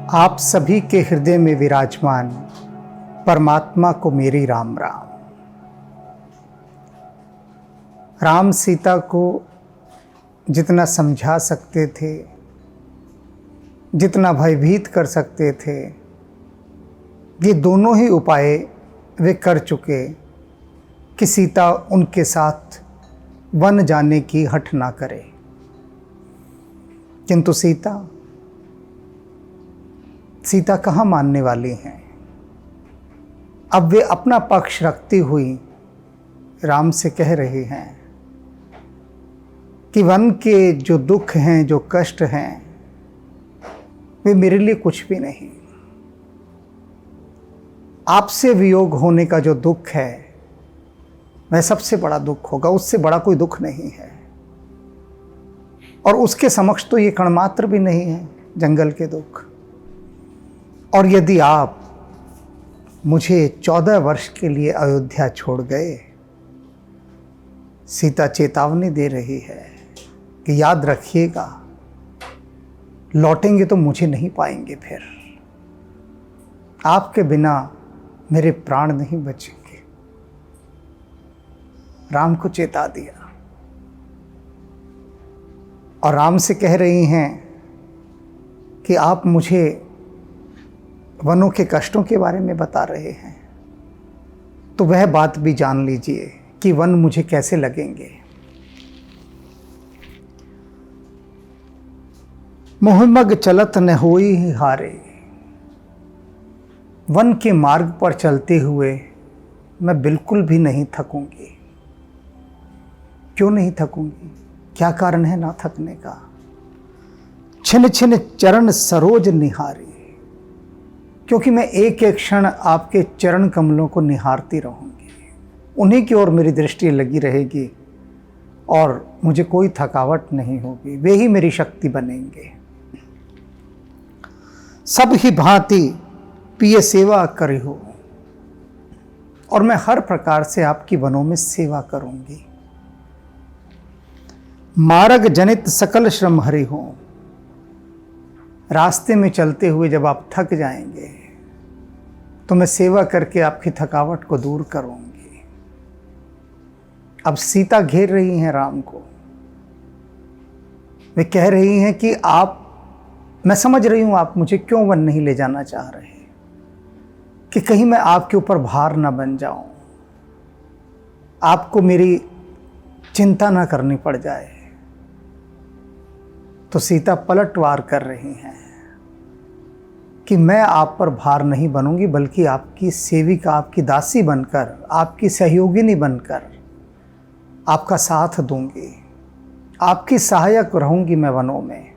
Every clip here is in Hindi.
आप सभी के हृदय में विराजमान परमात्मा को मेरी राम राम। राम सीता को जितना समझा सकते थे, जितना भयभीत कर सकते थे, ये दोनों ही उपाय वे कर चुके कि सीता उनके साथ वन जाने की हठ ना करे। किंतु सीता कहाँ मानने वाली हैं। अब वे अपना पक्ष रखती हुई राम से कह रही हैं कि वन के जो दुख हैं, जो कष्ट हैं, वे मेरे लिए कुछ भी नहीं। आपसे वियोग होने का जो दुख है वह सबसे बड़ा दुख होगा, उससे बड़ा कोई दुख नहीं है। और उसके समक्ष तो ये कणमात्र भी नहीं है जंगल के दुख। और यदि आप मुझे 14 वर्ष के लिए अयोध्या छोड़ गए, सीता चेतावनी दे रही है कि याद रखिएगा, लौटेंगे तो मुझे नहीं पाएंगे। फिर आपके बिना मेरे प्राण नहीं बचेंगे। राम को चेता दिया और राम से कह रही हैं कि आप मुझे वनों के कष्टों के बारे में बता रहे हैं, तो वह बात भी जान लीजिए कि वन मुझे कैसे लगेंगे। मोहमग चलत न होई हारे। वन के मार्ग पर चलते हुए मैं बिल्कुल भी नहीं थकूंगी। क्यों नहीं थकूंगी? क्या कारण है ना थकने का? छिन छिन चरण सरोज निहारी। क्योंकि मैं एक एक क्षण आपके चरण कमलों को निहारती रहूंगी, उन्हीं की ओर मेरी दृष्टि लगी रहेगी और मुझे कोई थकावट नहीं होगी। वे ही मेरी शक्ति बनेंगे। सब ही भांति पिए सेवा करी हो, और मैं हर प्रकार से आपकी वनों में सेवा करूंगी। मार्ग जनित सकल श्रम हरि हो। रास्ते में चलते हुए जब आप थक जाएंगे तो मैं सेवा करके आपकी थकावट को दूर करूंगी। अब सीता घेर रही हैं राम को। वे कह रही हैं कि मैं समझ रही हूं आप मुझे क्यों वन नहीं ले जाना चाह रहे, कि कहीं मैं आपके ऊपर भार ना बन जाऊं, आपको मेरी चिंता ना करनी पड़ जाए। तो सीता पलटवार कर रही हैं कि मैं आप पर भार नहीं बनूंगी, बल्कि आपकी सेविका, आपकी दासी बनकर, आपकी सहयोगिनी बनकर आपका साथ दूंगी, आपकी सहायक रहूंगी मैं वनों में।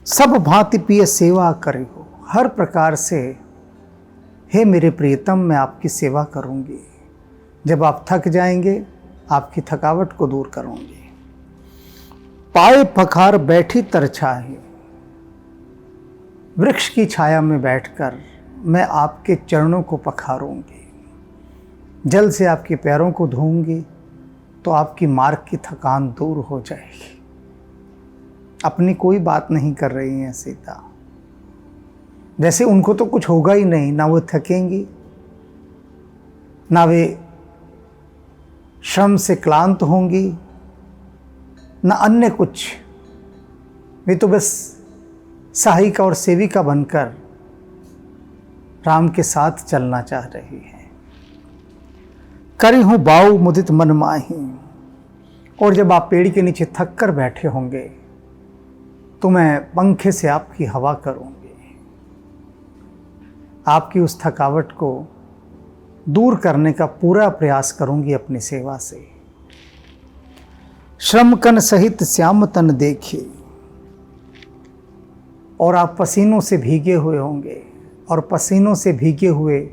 सब भांति पिए सेवा करी हो। हर प्रकार से हे मेरे प्रियतम, मैं आपकी सेवा करूंगी। जब आप थक जाएंगे, आपकी थकावट को दूर करूंगी। पाए पखार बैठी तरछाही। वृक्ष की छाया में बैठकर मैं आपके चरणों को पखारूंगी। जल से आपके पैरों को धोऊंगी तो आपकी मार्ग की थकान दूर हो जाएगी। अपनी कोई बात नहीं कर रही हैं सीता, जैसे उनको तो कुछ होगा ही नहीं। ना वो थकेंगी, ना वे श्रम से क्लांत होंगी, ना अन्य कुछ। वे तो बस सहायिका और सेविका बनकर राम के साथ चलना चाह रही है। करी हूं बाऊ मुदित मन माही। और जब आप पेड़ के नीचे थक कर बैठे होंगे तो मैं पंखे से आपकी हवा करूंगी। आपकी उस थकावट को दूर करने का पूरा प्रयास करूंगी अपनी सेवा से। श्रम कन सहित श्याम तन देखे। और आप पसीनों से भीगे हुए होंगे, और पसीनों से भीगे हुए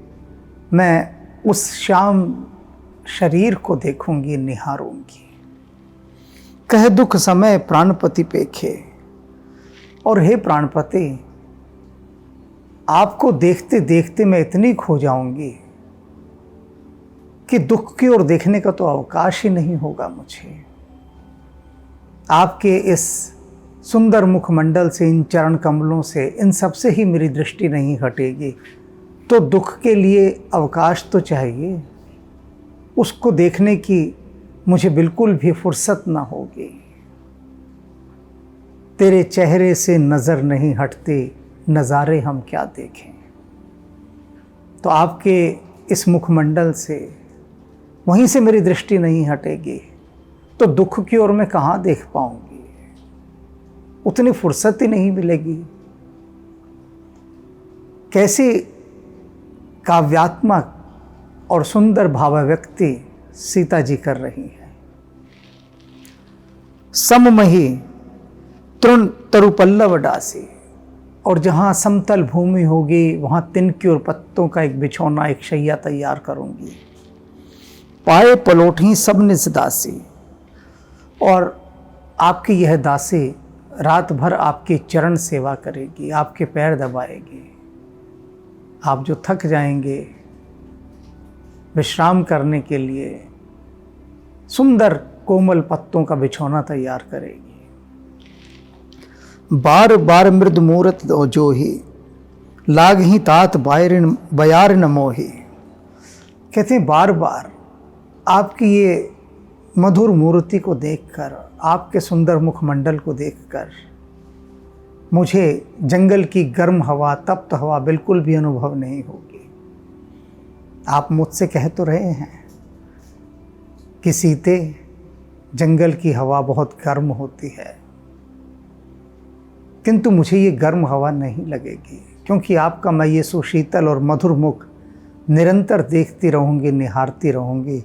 मैं उस श्याम शरीर को देखूंगी, निहारूंगी। कह दुख समय प्राणपति पेखे। और हे प्राणपति, आपको देखते देखते मैं इतनी खो जाऊंगी कि दुख की ओर देखने का तो अवकाश ही नहीं होगा मुझे। आपके इस सुंदर मुखमंडल से, इन चरण कमलों से, इन सब से ही मेरी दृष्टि नहीं हटेगी, तो दुख के लिए अवकाश तो चाहिए। उसको देखने की मुझे बिल्कुल भी फुर्सत ना होगी। तेरे चेहरे से नज़र नहीं हटती, नज़ारे हम क्या देखें। तो आपके इस मुखमंडल से, वहीं से मेरी दृष्टि नहीं हटेगी, तो दुख की ओर मैं कहाँ देख पाऊंगी। उतनी फुर्सत ही नहीं मिलेगी। कैसी काव्यात्मक और सुंदर भावाव्यक्ति सीता जी कर रही हैं। सममही तृण तरुपल्लव डासी, और जहाँ समतल भूमि होगी वहाँ तिनकी और पत्तों का एक बिछौना, एक शैया तैयार करूँगी। पाए पलोठी सब निज दासी, और आपकी यह दासी रात भर आपकी चरण सेवा करेगी, आपके पैर दबाएगी। आप जो थक जाएंगे, विश्राम करने के लिए सुंदर कोमल पत्तों का बिछौना तैयार करेगी। बार बार मृद मूरत जो ही लाग ही तात बयार न मोही। कहते हैं बार बार आपकी ये मधुर मूर्ति को देखकर, आपके सुंदर मुखमंडल को देखकर मुझे जंगल की गर्म हवा, तप्त हवा बिल्कुल भी अनुभव नहीं होगी। आप मुझसे कह तो रहे हैं कि सीते, जंगल की हवा बहुत गर्म होती है, किंतु मुझे ये गर्म हवा नहीं लगेगी, क्योंकि आपका मैं ये सुशीतल और मधुर मुख निरंतर देखती रहूँगी, निहारती रहूँगी।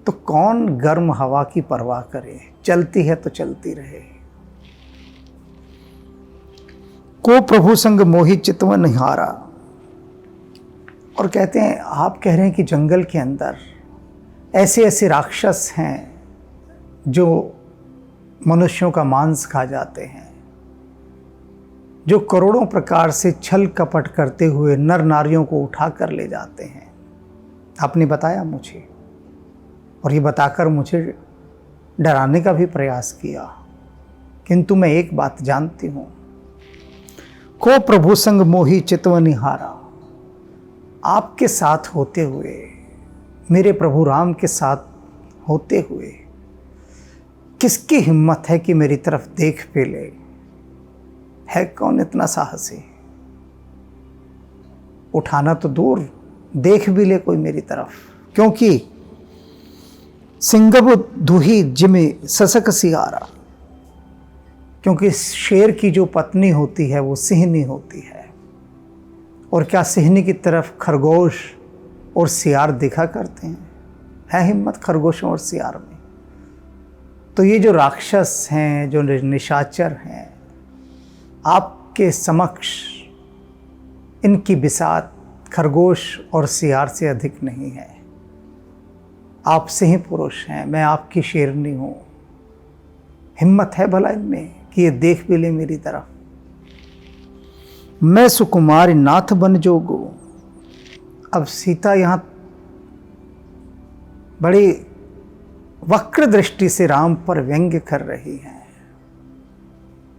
तो कौन गर्म हवा की परवाह करे, चलती है तो चलती रहे। को प्रभु संग मोहि चितवन निहारा। और कहते हैं, आप कह रहे हैं कि जंगल के अंदर ऐसे ऐसे राक्षस हैं जो मनुष्यों का मांस खा जाते हैं, जो करोड़ों प्रकार से छल कपट करते हुए नर नारियों को उठा कर ले जाते हैं। आपने बताया मुझे, और ये बताकर मुझे डराने का भी प्रयास किया, किंतु मैं एक बात जानती हूँ, को प्रभु संग मोहि चितवन निहारा। आपके साथ होते हुए, मेरे प्रभु राम के साथ होते हुए किसकी हिम्मत है कि मेरी तरफ देख पे ले। है कौन इतना साहसी, उठाना तो दूर, देख भी ले कोई मेरी तरफ। क्योंकि सिंगब दुही जिमे ससक सियारा, क्योंकि शेर की जो पत्नी होती है वो सिंहनी होती है, और क्या सिंहनी की तरफ खरगोश और सियार दिखा करते हैं? है हिम्मत खरगोशों और सियार में? तो ये जो राक्षस हैं, जो निशाचर हैं, आपके समक्ष इनकी बिसात खरगोश और सियार से अधिक नहीं है। आप सिंह पुरुष हैं, मैं आपकी शेरनी हूँ। हिम्मत है भला इनमें कि ये देख भी ले मेरी तरफ। मैं सुकुमारी नाथ बन जोगो। अब सीता यहाँ बड़ी वक्र दृष्टि से राम पर व्यंग्य कर रही हैं।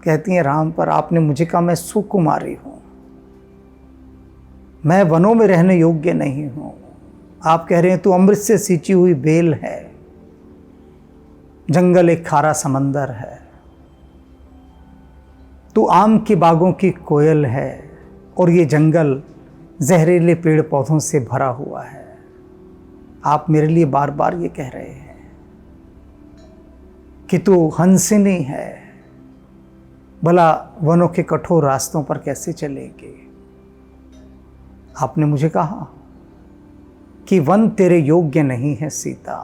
कहती हैं, राम पर आपने मुझे कहा मैं सुकुमारी हूँ, मैं वनों में रहने योग्य नहीं हूँ। आप कह रहे हैं तू अमृत से सींची हुई बेल है, जंगल एक खारा समंदर है, तू आम की बागों की कोयल है, और ये जंगल जहरीले पेड़ पौधों से भरा हुआ है। आप मेरे लिए बार बार ये कह रहे हैं कि तू हंसिनी है, भला वनों के कठोर रास्तों पर कैसे चलेगी। आपने मुझे कहा कि वन तेरे योग्य नहीं है सीता,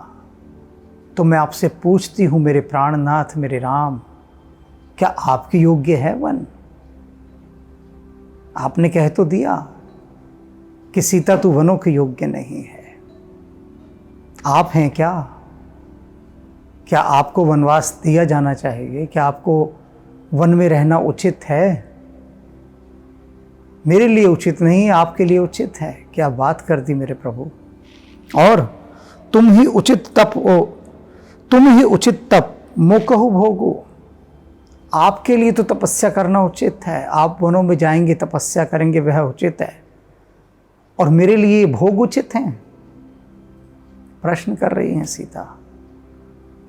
तो मैं आपसे पूछती हूँ मेरे प्राणनाथ, मेरे राम, क्या आपके योग्य है वन? आपने कह तो दिया कि सीता तू वनों के योग्य नहीं है। आप हैं क्या? क्या आपको वनवास दिया जाना चाहिए? क्या आपको वन में रहना उचित है? मेरे लिए उचित नहीं, आपके लिए उचित है। क्या बात कर दी मेरे प्रभु। और तुम ही उचित तप मोकहु भोगो। आपके लिए तो तपस्या करना उचित है, आप वनों में जाएंगे तपस्या करेंगे, वह उचित है, और मेरे लिए भोग उचित हैं? प्रश्न कर रही हैं सीता।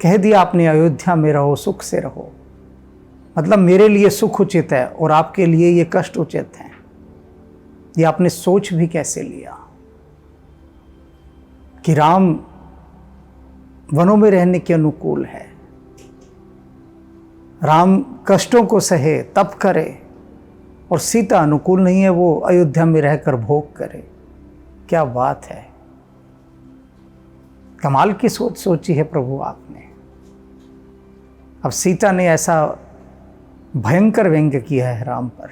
कह दिया आपने अयोध्या में रहो, सुख से रहो, मतलब मेरे लिए सुख उचित है और आपके लिए ये कष्ट उचित है। ये आपने सोच भी कैसे लिया कि राम वनों में रहने के अनुकूल है, राम कष्टों को सहे तप करे, और सीता अनुकूल नहीं है, वो अयोध्या में रहकर भोग करे? क्या बात है, कमाल की सोच सोची है प्रभु आपने। अब सीता ने ऐसा भयंकर व्यंग्य किया है राम पर।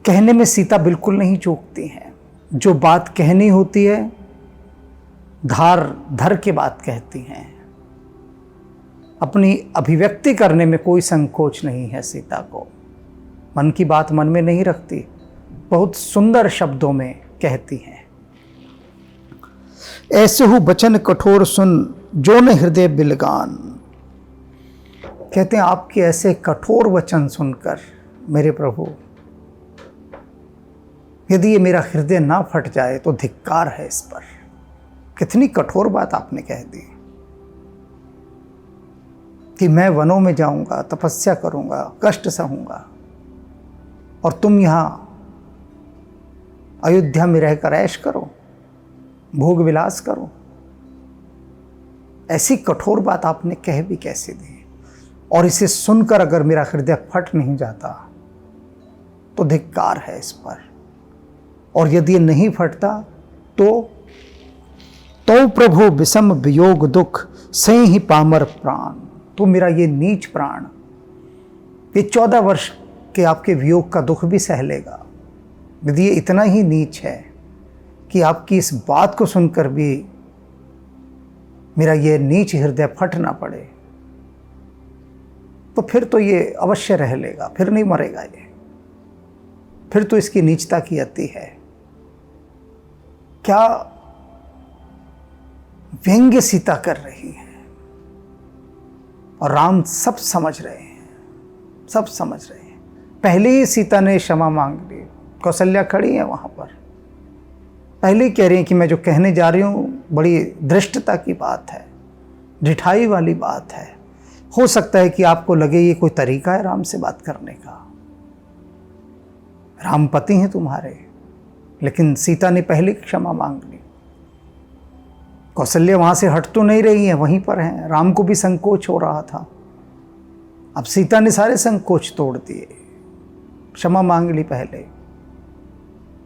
कहने में सीता बिल्कुल नहीं चूकती हैं, जो बात कहनी होती है धार धर के बात कहती हैं, अपनी अभिव्यक्ति करने में कोई संकोच नहीं है सीता को। मन की बात मन में नहीं रखती, बहुत सुंदर शब्दों में कहती हैं। ऐसे हु बचन कठोर सुन जो न हृदय बिलगान। कहते हैं आपके ऐसे कठोर वचन सुनकर मेरे प्रभु, यदि ये मेरा हृदय ना फट जाए तो धिक्कार है इस पर। कितनी कठोर बात आपने कह दी कि मैं वनों में जाऊंगा, तपस्या करूंगा, कष्ट सहूंगा, और तुम यहां अयोध्या में रहकर ऐश करो, भोग विलास करो। ऐसी कठोर बात आपने कह भी कैसे दी? और इसे सुनकर अगर मेरा हृदय फट नहीं जाता तो धिक्कार है इस पर, और यदि नहीं फटता तो प्रभु विषम वियोग दुख सही ही पामर प्राण। तो मेरा ये नीच प्राण ये 14 वर्ष के आपके वियोग का दुख भी सह लेगा। यदि ये इतना ही नीच है कि आपकी इस बात को सुनकर भी मेरा ये नीच हृदय फट ना पड़े, तो फिर तो ये अवश्य रह लेगा, फिर नहीं मरेगा ये, फिर तो इसकी नीचता की अति है। क्या व्यंग्य सीता कर रही है, और राम सब समझ रहे हैं, सब समझ रहे हैं। पहले ही सीता ने क्षमा मांग ली, कौशल्या खड़ी है वहां पर, पहले ही कह रही हैं कि मैं जो कहने जा रही हूं बड़ी धृष्टता की बात है, ढिठाई वाली बात है। हो सकता है कि आपको लगे ये कोई तरीका है राम से बात करने का, राम पति हैं तुम्हारे, लेकिन सीता ने पहले क्षमा मांग ली। कौशल्या वहां से हट तो नहीं रही है, वहीं पर हैं। राम को भी संकोच हो रहा था, अब सीता ने सारे संकोच तोड़ दिए, क्षमा मांग ली पहले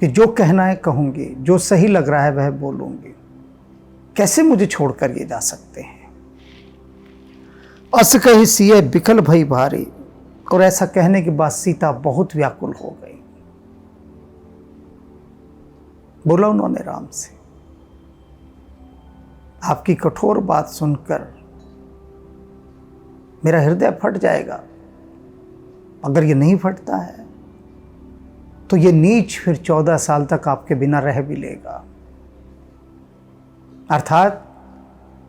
कि जो कहना है कहूंगी, जो सही लग रहा है वह बोलूंगी, कैसे मुझे छोड़कर ये जा सकते हैं। अस कही सिए बिकल भई भारी। और ऐसा कहने के बाद सीता बहुत व्याकुल हो गई। बोला उन्होंने राम से, आपकी कठोर बात सुनकर मेरा हृदय फट जाएगा। अगर ये नहीं फटता है तो ये नीच फिर 14 साल तक आपके बिना रह भी लेगा, अर्थात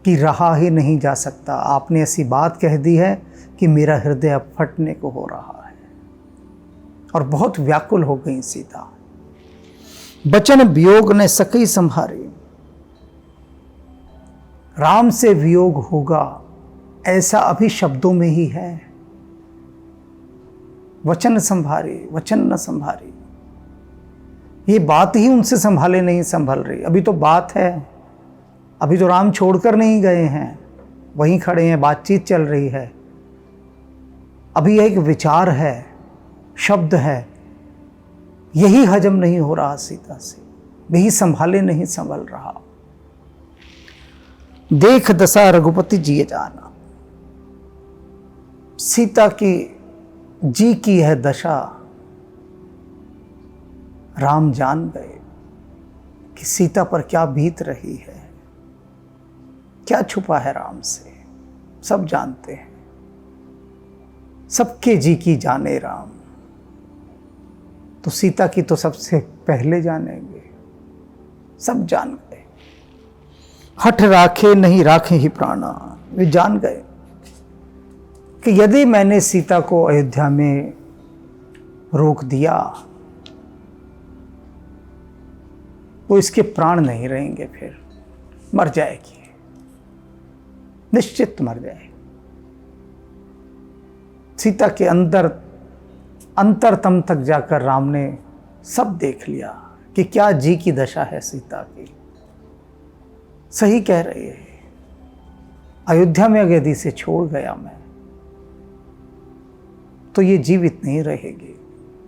कि रहा ही नहीं जा सकता। आपने ऐसी बात कह दी है कि मेरा हृदय अब फटने को हो रहा है। और बहुत व्याकुल हो गई सीता। बचन वियोग ने सकई संभारी। राम से वियोग होगा ऐसा अभी शब्दों में ही है। वचन संभारी, वचन न संभारी, ये बात ही उनसे संभाले नहीं संभल रही। अभी तो बात है, अभी तो राम छोड़कर नहीं गए हैं, वहीं खड़े हैं, बातचीत चल रही है। अभी एक विचार है, शब्द है, यही हजम नहीं हो रहा सीता से, यही संभाले नहीं संभल रहा। देख दशा रघुपति जिए जाना। सीता की जी की है दशा राम जान गए कि सीता पर क्या बीत रही है, क्या छुपा है राम से, सब जानते हैं। सबके जी की जाने राम, तो सीता की तो सबसे पहले जानेंगे, सब जान गए। हठ राखे नहीं राखे ही प्राणा, वे जान गए कि यदि मैंने सीता को अयोध्या में रोक दिया तो इसके प्राण नहीं रहेंगे, फिर मर जाएगी, निश्चित मर जाएगी। सीता के अंतरतम तक जाकर राम ने सब देख लिया कि क्या जी की दशा है सीता की। सही कह रही है, अयोध्या में अगर यदि इसे छोड़ गया मैं तो ये जीवित नहीं रहेगी,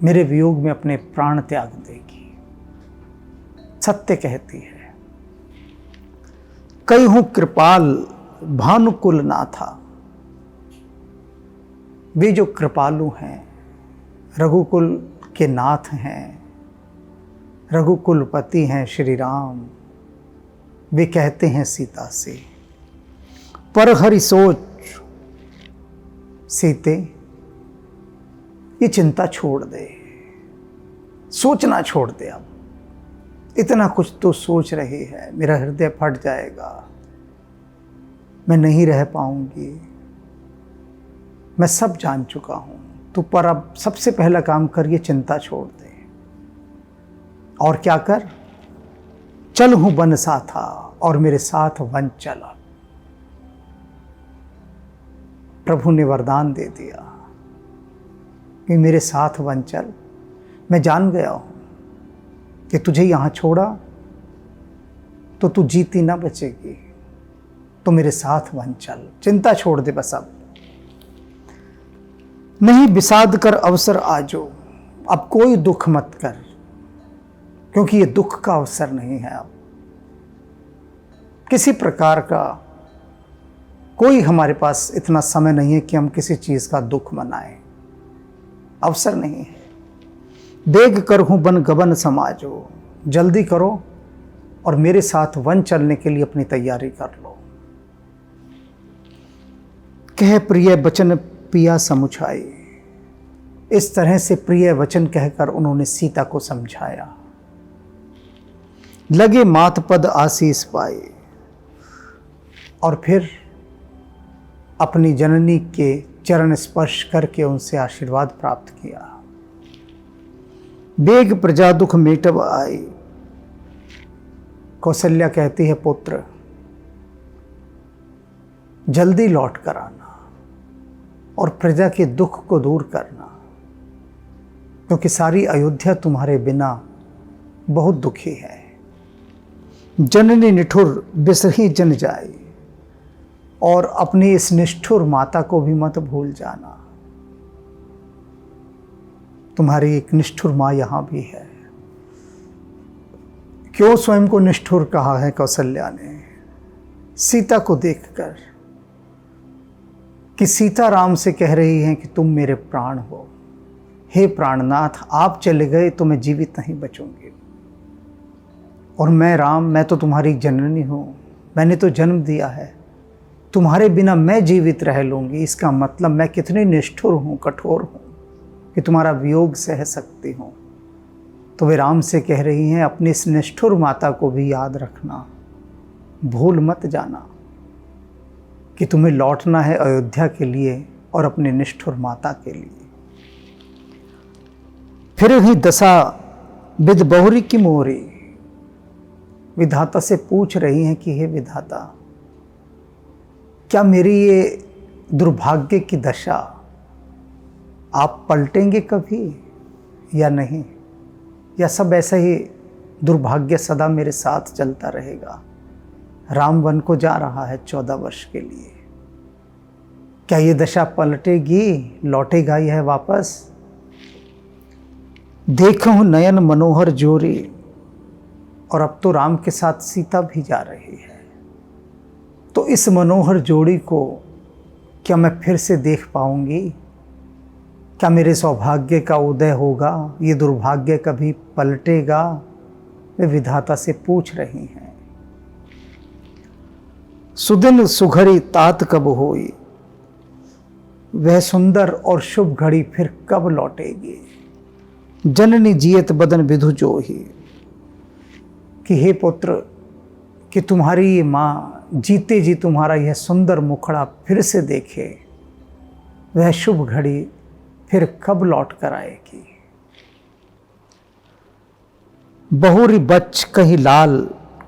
मेरे वियोग में अपने प्राण त्याग देगी। सत्य कहती है, कई हूं कृपाल भानुकुल ना था। वे जो कृपालु हैं, रघुकुल के नाथ हैं, रघुकुलपति हैं श्री राम, वे कहते हैं सीता से, पर हरि सोच सीते ये चिंता छोड़ दे, सोचना छोड़ दे। अब इतना कुछ तो सोच रही है, मेरा हृदय फट जाएगा, मैं नहीं रह पाऊंगी, मैं सब जान चुका हूं। तू पर अब सबसे पहला काम कर, ये चिंता छोड़ दे। और क्या कर, चल हूं वन सा था और मेरे साथ वन चला। प्रभु ने वरदान दे दिया कि मेरे साथ वन चल। मैं जान गया हूं कि तुझे यहां छोड़ा तो तू जीती ना बचेगी, तो मेरे साथ वन चल, चिंता छोड़ दे बस। अब नहीं विषाद कर अवसर आजो, अब कोई दुख मत कर, क्योंकि ये दुख का अवसर नहीं है। अब किसी प्रकार का कोई हमारे पास इतना समय नहीं है कि हम किसी चीज का दुख मनाएं, अवसर नहीं है। बेग कर हूं बन गबन समाजो, जल्दी करो और मेरे साथ वन चलने के लिए अपनी तैयारी कर लो। कह प्रिय वचन पिया समुझाई, इस तरह से प्रिय वचन कहकर उन्होंने सीता को समझाया। लगे मात पद आशीष पाए, और फिर अपनी जननी के चरण स्पर्श करके उनसे आशीर्वाद प्राप्त किया। बेग प्रजा दुख मेटब आई, कौशल्या कहती है, पुत्र जल्दी लौट कर आना और प्रजा के दुख को दूर करना, क्योंकि सारी अयोध्या तुम्हारे बिना बहुत दुखी है। जननी निठुर बिसही जन जाए, और अपनी इस निष्ठुर माता को भी मत भूल जाना। तुम्हारी एक निष्ठुर माँ यहाँ भी है। क्यों स्वयं को निष्ठुर कहा है कौशल्या ने सीता को देखकर, कि सीता राम से कह रही है कि तुम मेरे प्राण हो, हे प्राणनाथ, आप चले गए तो मैं जीवित नहीं बचूंगी। और मैं राम, मैं तो तुम्हारी जननी हूँ, मैंने तो जन्म दिया है, तुम्हारे बिना मैं जीवित रह लूँगी। इसका मतलब मैं कितनी निष्ठुर हूँ, कठोर हूँ कि तुम्हारा वियोग सह सकती हूँ। तो वे राम से कह रही हैं, अपनी इस निष्ठुर माता को भी याद रखना, भूल मत जाना कि तुम्हें लौटना है अयोध्या के लिए और अपनी निष्ठुर माता के लिए। फिर ही दशा विद बहुरी की मोरी, विधाता से पूछ रही हैं कि हे विधाता, क्या मेरी ये दुर्भाग्य की दशा आप पलटेंगे कभी या नहीं, या सब ऐसा ही दुर्भाग्य सदा मेरे साथ चलता रहेगा। राम वन को जा रहा है 14 वर्ष के लिए, क्या ये दशा पलटेगी, लौटेगा यह वापस? देखूं नयन मनोहर जोरी, और अब तो राम के साथ सीता भी जा रही है, तो इस मनोहर जोड़ी को क्या मैं फिर से देख पाऊंगी? क्या मेरे सौभाग्य का उदय होगा? ये दुर्भाग्य कभी पलटेगा? वे विधाता से पूछ रही हैं। सुदिन सुघड़ी तात कब होई, वह सुंदर और शुभ घड़ी फिर कब लौटेगी? जननी जियत बदन विधु जोही, कि हे पुत्र, कि तुम्हारी ये माँ जीते जी तुम्हारा यह सुंदर मुखड़ा फिर से देखे, वह शुभ घड़ी फिर कब लौट कर आएगी। बहुरी बच कहीं लाल,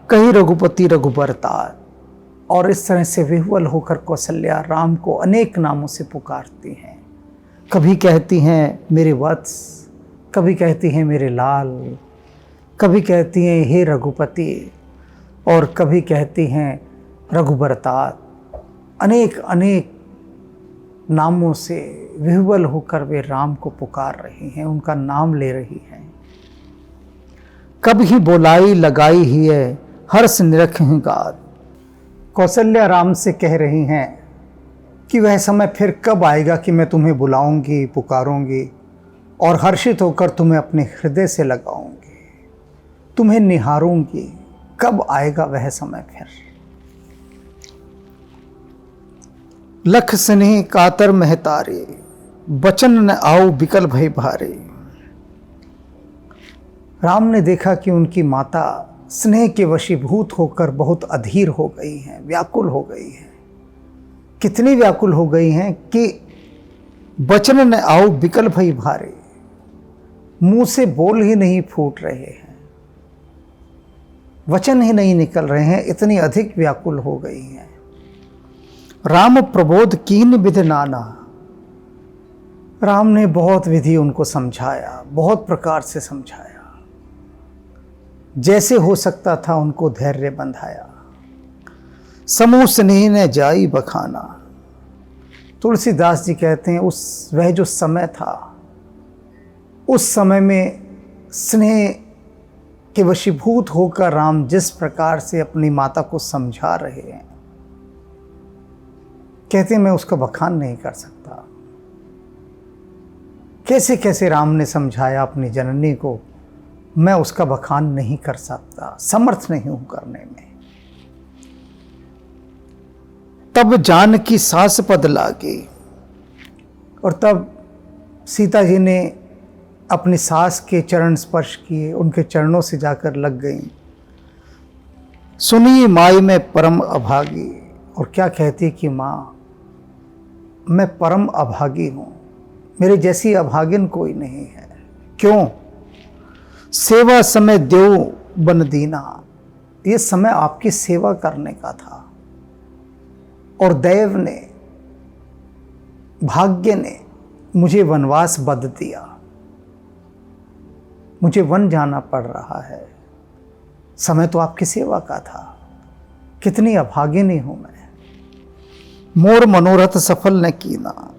कहीं रघुपति रघुबरतार। और इस तरह से विह्वल होकर कौशल्या राम को अनेक नामों से पुकारती हैं। कभी कहती हैं मेरे वत्स, कभी कहती हैं मेरे लाल, कभी कहती हैं हे रघुपति, और कभी कहती हैं रघुबरतार। अनेक अनेक नामों से विह्वल होकर वे राम को पुकार रही हैं, उनका नाम ले रही हैं। कब ही बोलाई लगाई ही है, हर्ष निरख गाद। कौशल्या राम से कह रही हैं कि वह समय फिर कब आएगा कि मैं तुम्हें बुलाऊंगी, पुकारूंगी और हर्षित होकर तुम्हें अपने हृदय से लगाऊंगी, तुम्हें निहारूंगी। कब आएगा वह समय फिर। लख स्नेह कातर महतारे, बचन न आओ बिकल भय भारे। राम ने देखा कि उनकी माता स्नेह के वशीभूत होकर बहुत अधीर हो गई हैं, व्याकुल हो गई हैं। कितनी व्याकुल हो गई हैं कि बचन न आओ बिकल भई भारे, मुंह से बोल ही नहीं फूट रहे हैं, वचन ही नहीं निकल रहे हैं, इतनी अधिक व्याकुल हो गई हैं। राम प्रबोध कीन विध नाना। राम ने बहुत विधि उनको समझाया, बहुत प्रकार से समझाया, जैसे हो सकता था उनको धैर्य बंधाया। समूह स्नेह ने जाई बखाना। तुलसीदास जी कहते हैं वह जो समय था, उस समय में स्नेह के वशीभूत होकर राम जिस प्रकार से अपनी माता को समझा रहे हैं, कहते हैं मैं उसका बखान नहीं कर सकता। कैसे कैसे राम ने समझाया अपनी जननी को, मैं उसका बखान नहीं कर सकता, समर्थ नहीं हूं करने में। तब जानकी सास पद लागे। और तब सीता जी ने अपनी सास के चरण स्पर्श किए, उनके चरणों से जाकर लग गईं। सुनी माई में परम अभागी। और क्या कहती कि माँ मैं परम अभागी हूं, मेरे जैसी अभागिन कोई नहीं है। क्यों? सेवा समय देव बन दीना। ये समय आपकी सेवा करने का था और दैव ने, भाग्य ने मुझे वनवास बद दिया, मुझे वन जाना पड़ रहा है। समय तो आपकी सेवा का था, कितनी अभागिनी हूं मैं। मोर मनोरथ सफल न कीना।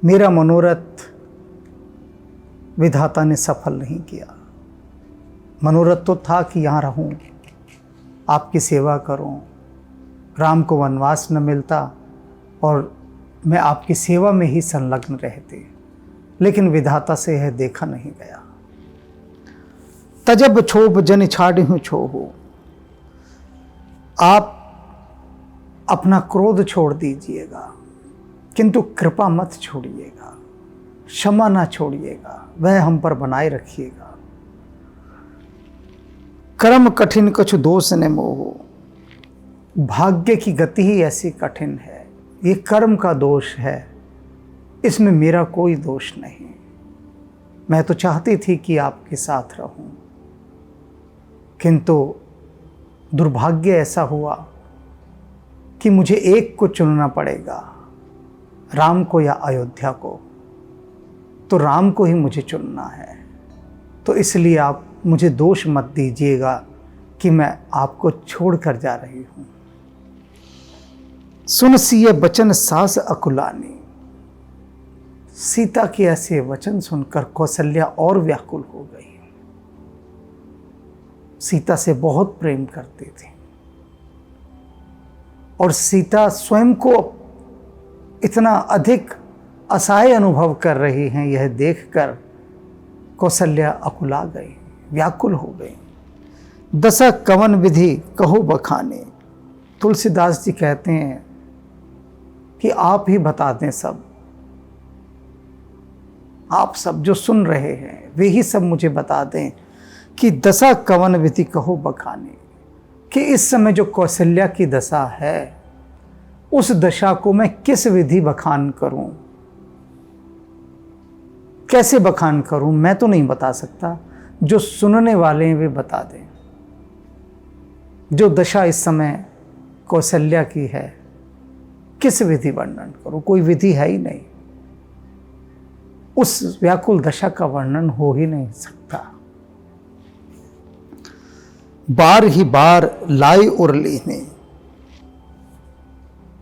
मेरा मनोरथ विधाता ने सफल नहीं किया। मनोरथ तो था कि यहाँ रहूं, आपकी सेवा करूं, राम को वनवास न मिलता और मैं आपकी सेवा में ही संलग्न रहती, लेकिन विधाता से यह देखा नहीं गया। तजब छोब जन छाड़िहूँ छोहू। आप अपना क्रोध छोड़ दीजिएगा, किंतु कृपा मत छोड़िएगा, क्षमा ना छोड़िएगा, वह हम पर बनाए रखिएगा। कर्म कठिन कछु दोष न मोहो। भाग्य की गति ही ऐसी कठिन है, ये कर्म का दोष है, इसमें मेरा कोई दोष नहीं। मैं तो चाहती थी कि आपके साथ रहूं, किंतु दुर्भाग्य ऐसा हुआ कि मुझे एक को चुनना पड़ेगा, राम को या अयोध्या को। तो राम को ही मुझे चुनना है, तो इसलिए आप मुझे दोष मत दीजिएगा कि मैं आपको छोड़कर जा रही हूं। सुन सिए वचन सास अकुलानी। सीता के ऐसे वचन सुनकर कौशल्या और व्याकुल हो गई। सीता से बहुत प्रेम करती थी और सीता स्वयं को इतना अधिक असहाय अनुभव कर रही हैं, यह देखकर कौशल्या अकुला गई, व्याकुल हो गई। दशा कवन विधि कहो बखाने। तुलसीदास जी कहते हैं कि आप ही बता दें सब, आप सब जो सुन रहे हैं वे ही सब मुझे बता दें कि दशा कवन विधि कहो बखाने, कि इस समय जो कौशल्या की दशा है उस दशा को मैं किस विधि बखान करूं, कैसे बखान करूं, मैं तो नहीं बता सकता, जो सुनने वाले हैं वे बता दें। जो दशा इस समय कौशल्या की है, किस विधि वर्णन करूं, कोई विधि है ही नहीं। उस व्याकुल दशा का वर्णन हो ही नहीं सकता। बार ही बार लाई उर्ली ने,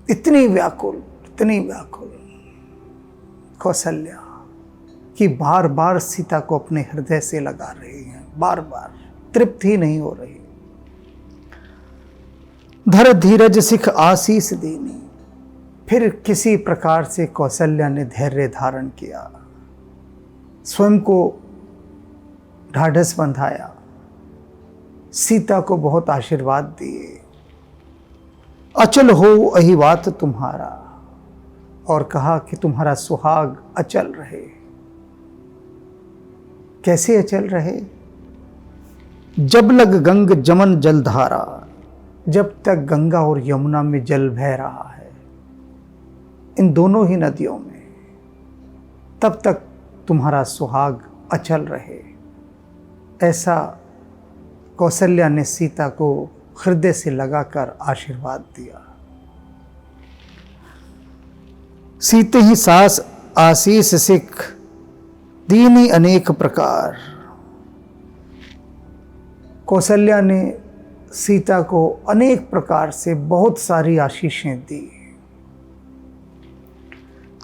इतनी व्याकुल कौशल्या कि बार बार सीता को अपने हृदय से लगा रही हैं, बार बार तृप्त ही नहीं हो रही। धर धीरज सिख आशीष दीनी, फिर किसी प्रकार से कौशल्या ने धैर्य धारण किया, स्वयं को ढाढ़स बंधाया, सीता को बहुत आशीर्वाद दिए। अचल हो अहिवात तुम्हारा, और कहा कि तुम्हारा सुहाग अचल रहे। कैसे अचल रहे? जब लग गंग जमन जलधारा, जब तक गंगा और यमुना में जल बह रहा है, इन दोनों ही नदियों में, तब तक तुम्हारा सुहाग अचल रहे। ऐसा कौशल्या ने सीता को हृदय से लगाकर आशीर्वाद दिया। सीते ही सास आशीष सिख दीनी अनेक प्रकार, कौशल्या ने सीता को अनेक प्रकार से बहुत सारी आशीषें दी।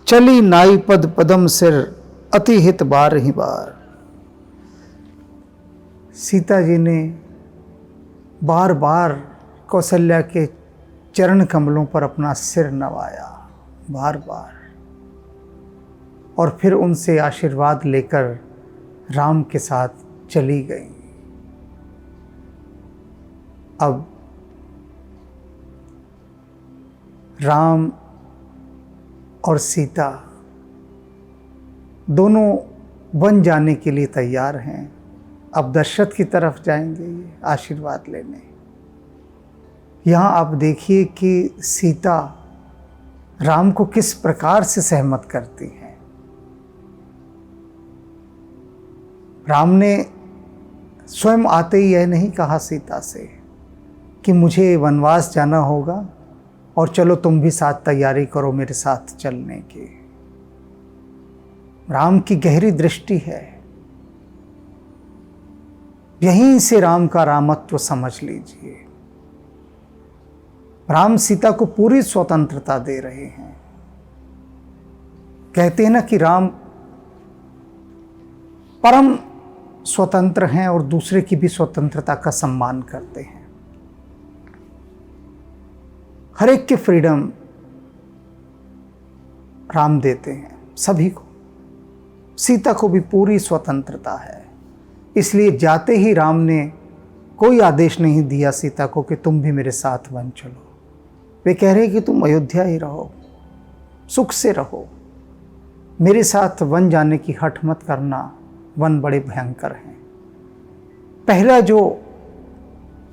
चली नाई पद पदम सिर अति हित बार ही बार, सीता जी ने बार बार कौशल्या के चरण कमलों पर अपना सिर नवाया, बार बार, और फिर उनसे आशीर्वाद लेकर राम के साथ चली गई। अब राम और सीता दोनों वन जाने के लिए तैयार हैं। अब दशरथ की तरफ जाएंगे ये आशीर्वाद लेने। यहाँ आप देखिए कि सीता राम को किस प्रकार से सहमत करती हैं। राम ने स्वयं आते ही यह नहीं कहा सीता से कि मुझे वनवास जाना होगा और चलो तुम भी साथ तैयारी करो मेरे साथ चलने की। राम की गहरी दृष्टि है, यहीं से राम का रामत्व समझ लीजिए। राम सीता को पूरी स्वतंत्रता दे रहे हैं। कहते हैं ना कि राम परम स्वतंत्र हैं और दूसरे की भी स्वतंत्रता का सम्मान करते हैं। हर एक के फ्रीडम राम देते हैं सभी को। सीता को भी पूरी स्वतंत्रता है, इसलिए जाते ही राम ने कोई आदेश नहीं दिया सीता को कि तुम भी मेरे साथ वन चलो। वे कह रहे कि तुम अयोध्या ही रहो, सुख से रहो, मेरे साथ वन जाने की हठ मत करना, वन बड़े भयंकर हैं। पहला जो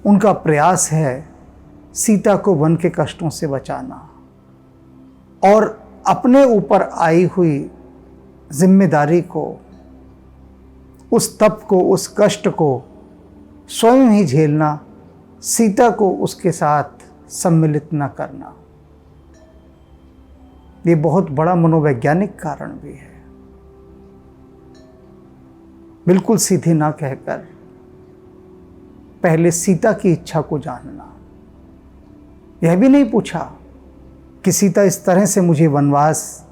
उनका प्रयास है सीता को वन के कष्टों से बचाना और अपने ऊपर आई हुई जिम्मेदारी को, उस तप को, उस कष्ट को स्वयं ही झेलना, सीता को उसके साथ सम्मिलित न करना। ये बहुत बड़ा मनोवैज्ञानिक कारण भी है। बिल्कुल सीधे ना कहकर पहले सीता की इच्छा को जानना। यह भी नहीं पूछा कि सीता इस तरह से मुझे वनवास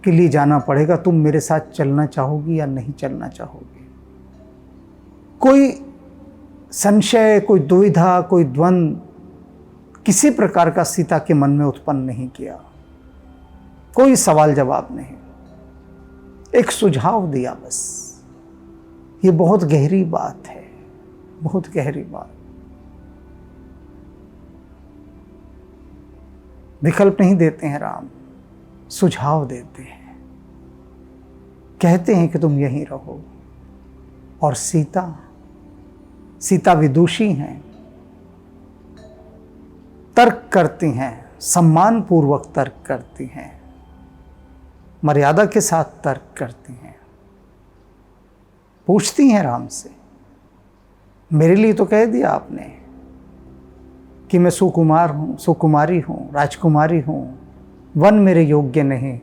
के लिए जाना पड़ेगा, तुम मेरे साथ चलना चाहोगी या नहीं चलना चाहोगी। कोई संशय, कोई दुविधा, कोई द्वंद्व किसी प्रकार का सीता के मन में उत्पन्न नहीं किया। कोई सवाल जवाब नहीं, एक सुझाव दिया बस। ये बहुत गहरी बात है, बहुत गहरी बात। विकल्प नहीं देते हैं राम, सुझाव देते हैं। कहते हैं कि तुम यहीं रहो। और सीता विदुषी हैं, तर्क करती हैं, सम्मान पूर्वक तर्क करती हैं, मर्यादा के साथ तर्क करती हैं। पूछती हैं राम से, मेरे लिए तो कह दिया आपने कि मैं सुकुमार हूँ, सुकुमारी हूँ, राजकुमारी हूँ, वन मेरे योग्य नहीं,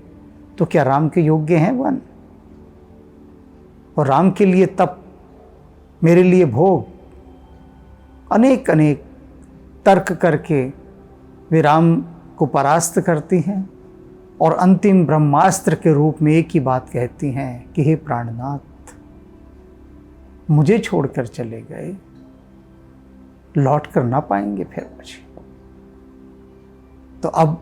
तो क्या राम के योग्य हैं वन? और राम के लिए तप, मेरे लिए भोग, अनेक अनेक तर्क करके वे राम को परास्त करती हैं और अंतिम ब्रह्मास्त्र के रूप में एक ही बात कहती हैं कि हे प्राणनाथ, मुझे छोड़कर चले गए, लौट कर ना पाएंगे फिर मुझे। तो अब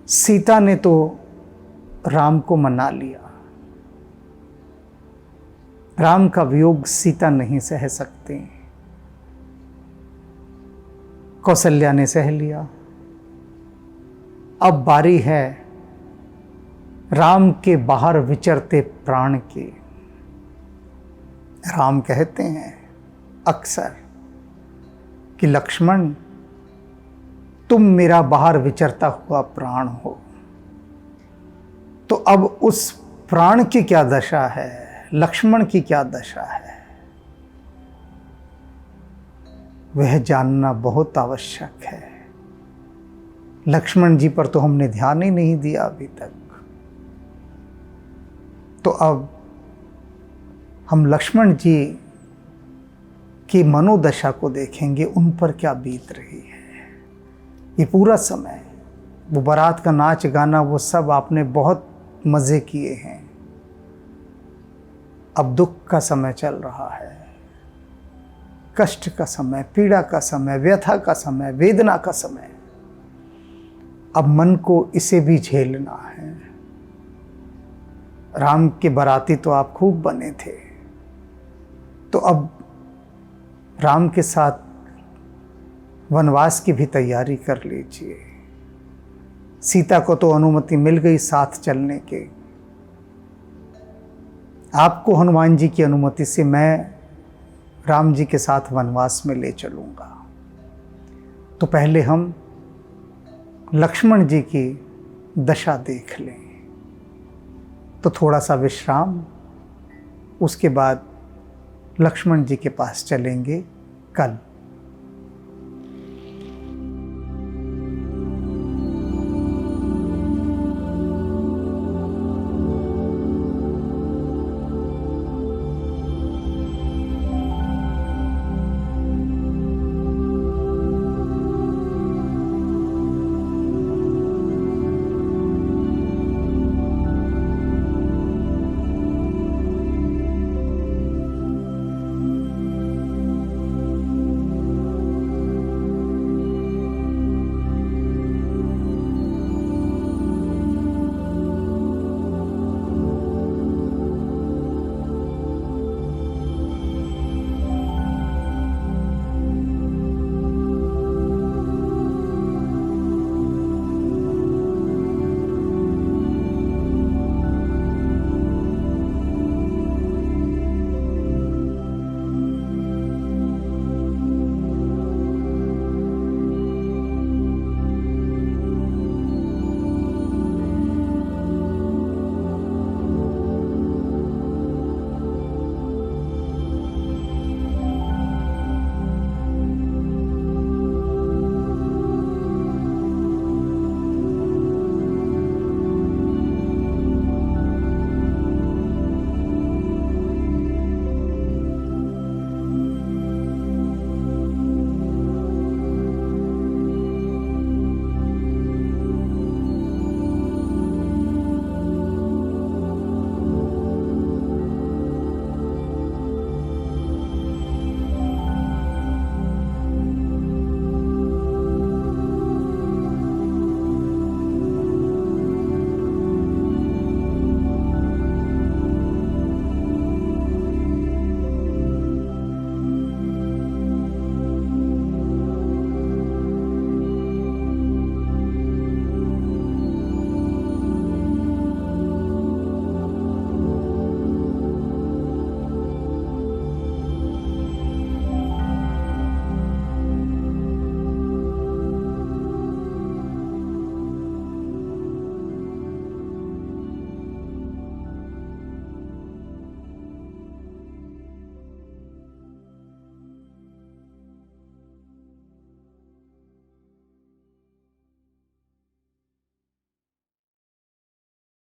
सीता ने तो राम को मना लिया, राम का वियोग सीता नहीं सह सकते, कौशल्या ने सह लिया। अब बारी है राम के बाहर विचरते प्राण की। राम कहते हैं अक्सर कि लक्ष्मण, तुम मेरा बाहर विचरता हुआ प्राण हो। तो अब उस प्राण की क्या दशा है, लक्ष्मण की क्या दशा है, वह जानना बहुत आवश्यक है। लक्ष्मण जी पर तो हमने ध्यान ही नहीं दिया अभी तक। तो अब हम लक्ष्मण जी की मनोदशा को देखेंगे, उन पर क्या बीत रही है। ये पूरा समय, वो बारात का नाच गाना, वो सब आपने बहुत मज़े किए हैं। अब दुख का समय चल रहा है, कष्ट का समय, पीड़ा का समय, व्यथा का समय, वेदना का समय। अब मन को इसे भी झेलना है। राम के बाराती तो आप खूब बने थे, तो अब राम के साथ वनवास की भी तैयारी कर लीजिए। सीता को तो अनुमति मिल गई साथ चलने के, आपको हनुमान जी की अनुमति से मैं राम जी के साथ वनवास में ले चलूँगा। तो पहले हम लक्ष्मण जी की दशा देख लें। तो थोड़ा सा विश्राम, उसके बाद लक्ष्मण जी के पास चलेंगे कल।